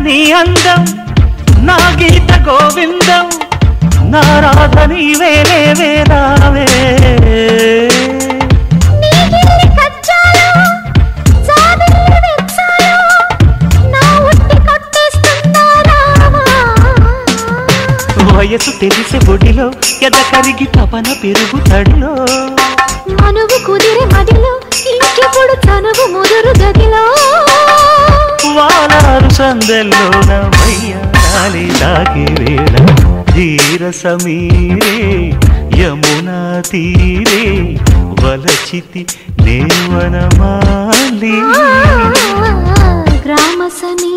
నీ అందం నా గీత గోవిందం నా రాధ నీవేలే వేరావే వయసు తెలిసే బొడిలో ఎద కరిగి తపన పెరుగు తడిలో మనువు కుదిరే మదిలో ఇంకెప్పుడు తనువు ముదురు గదిలో వాలారు సందెల్లోన వయ్యాలి దాకి వేళ ధీర సమీరే యమునా తీరే వలచితి నేవనమాలి గ్రామ సమీ